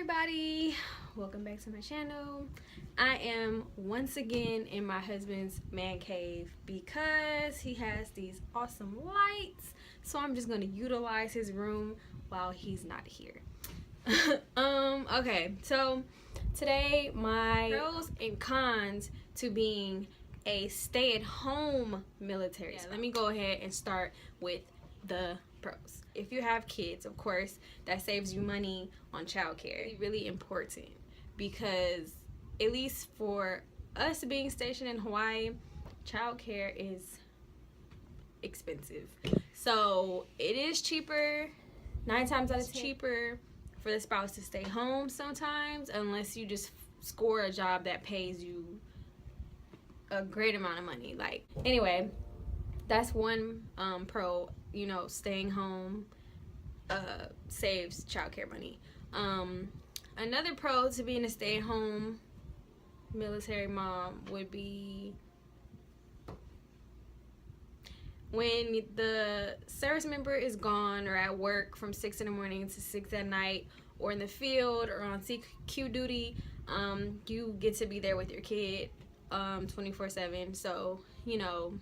everybody, welcome back to my channel. I am once again in my husband's man cave because he has these awesome lights, so I'm just going to utilize his room while he's not here. Okay, so today my pros and cons to being a stay-at-home military. Let me go ahead and start with the pros. If you have kids, of course, that saves you money on childcare. It's really important because, at least for us being stationed in Hawaii, childcare is expensive. So it is cheaper, 9 times out of 10, cheaper for the spouse to stay home sometimes, unless you just score a job that pays you a great amount of money. Like, anyway, that's one pro. You know, staying home saves childcare money. Another pro to being a stay-at-home military mom would be when the service member is gone or at work from 6 in the morning to 6 at night, or in the field or on CQ duty, you get to be there with your kid 24/7. So, you know,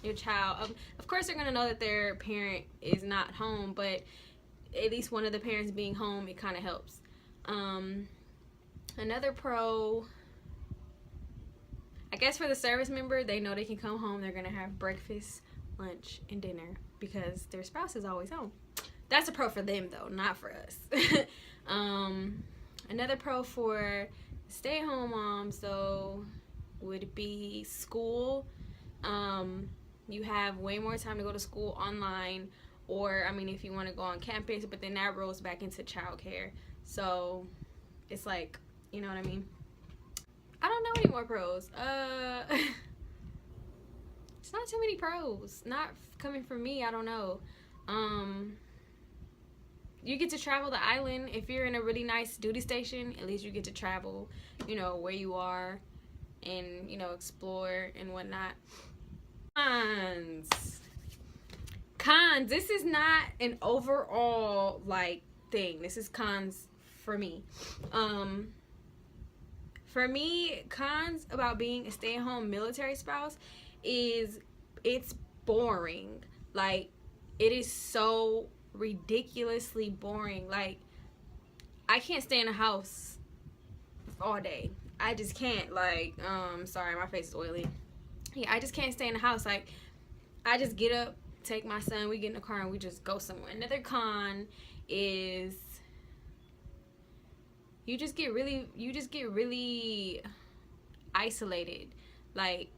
your child, of course, they're gonna know that their parent is not home, but at least one of the parents being home, it kind of helps. Another pro, I guess, for the service member, they know they can come home, they're gonna have breakfast, lunch, and dinner because their spouse is always home. That's a pro for them though, not for us. Another pro for stay-at-home moms though would be school. You have way more time to go to school online, or, I mean, if you want to go on campus, but then that rolls back into childcare. So it's like, you know what I mean? I don't know any more pros. It's not too many pros. Not coming from me, I don't know. You get to travel the island. If you're in a really nice duty station, at least you get to travel, you know, where you are and, you know, explore and whatnot. Cons. This is not an overall like thing. This is cons for me. For me, cons about being a stay-at-home military spouse is it's boring. Like, it is so ridiculously boring. Like, I can't stay in a house all day. I just can't. Like, sorry, my face is oily. Yeah, I just can't stay in the house. Like, I just get up, take my son, we get in the car, and we just go somewhere. Another con is you just get really isolated. Like,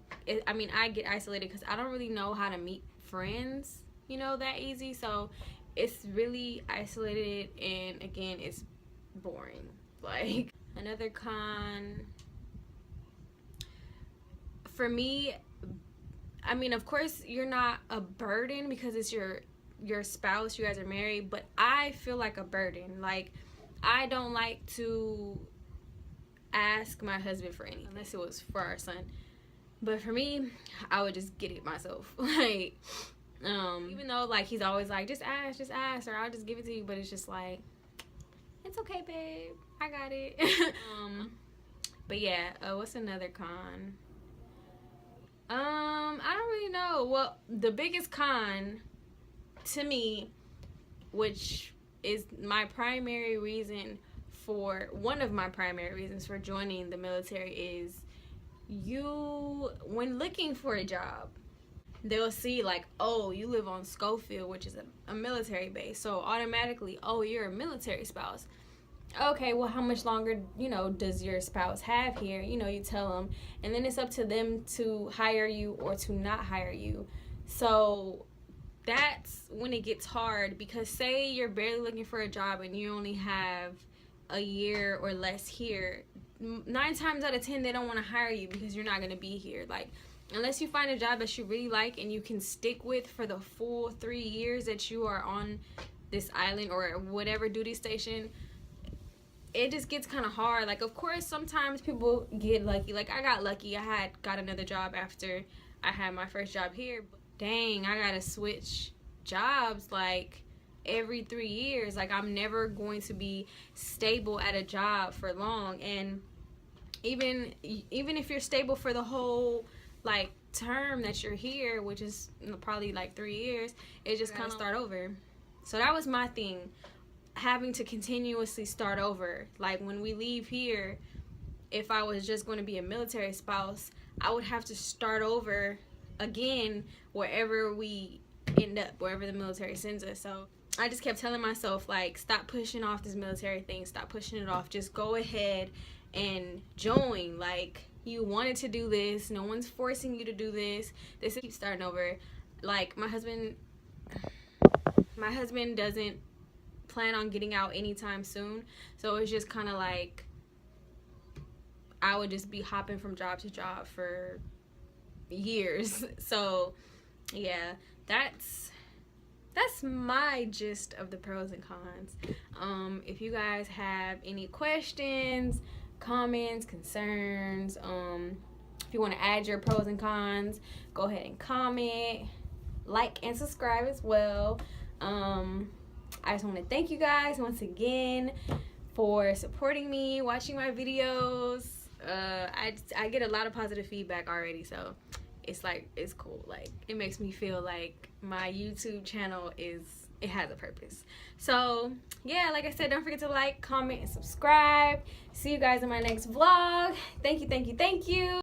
I mean, I get isolated because I don't really know how to meet friends, you know, that easy. So it's really isolated, and again, it's boring. Like, another con for me, I mean, of course, you're not a burden because it's your spouse, you guys are married, but I feel like a burden. Like, I don't like to ask my husband for anything unless it was for our son. But for me, I would just get it myself. Like, even though, like, he's always like, just ask, or I'll just give it to you. But it's just like, it's okay, babe, I got it. But yeah, what's another con? I don't really know. Well, the biggest con to me, which is my primary reason for, one of my primary reasons for joining the military, is when looking for a job, they'll see, like, oh, you live on Schofield, which is a military base, so automatically, oh, you're a military spouse. Okay, well, how much longer, you know, does your spouse have here? You know, you tell them, and then it's up to them to hire you or to not hire you. So that's when it gets hard, because say you're barely looking for a job and you only have a year or less here, 9 times out of 10 they don't want to hire you because you're not going to be here. Like, unless you find a job that you really like and you can stick with for the full 3 years that you are on this island or whatever duty station, it just gets kind of hard. Like, of course, sometimes people get lucky. Like, I got lucky. I got another job after I had my first job here. But dang, I gotta switch jobs like every 3 years. Like, I'm never going to be stable at a job for long. And even if you're stable for the whole like term that you're here, which is probably like 3 years, it just kind of start over. So that was my thing, having to continuously start over. Like, when we leave here, if I was just going to be a military spouse, I would have to start over again wherever we end up, wherever the military sends us. So I just kept telling myself, like, stop pushing off this military thing, stop pushing it off, just go ahead and join. Like, you wanted to do this, no one's forcing you to do this. This keeps starting over. Like, my husband doesn't plan on getting out anytime soon, so it's just kind of like I would just be hopping from job to job for years. So yeah, that's my gist of the pros and cons. If you guys have any questions, comments, concerns, if you want to add your pros and cons, go ahead and comment, like, and subscribe as well. I just want to thank you guys once again for supporting me, watching my videos. I get a lot of positive feedback already, so it's like, it's cool. Like, it makes me feel like my YouTube channel it has a purpose. So yeah, like I said, don't forget to like, comment, and subscribe. See you guys in my next vlog. Thank you.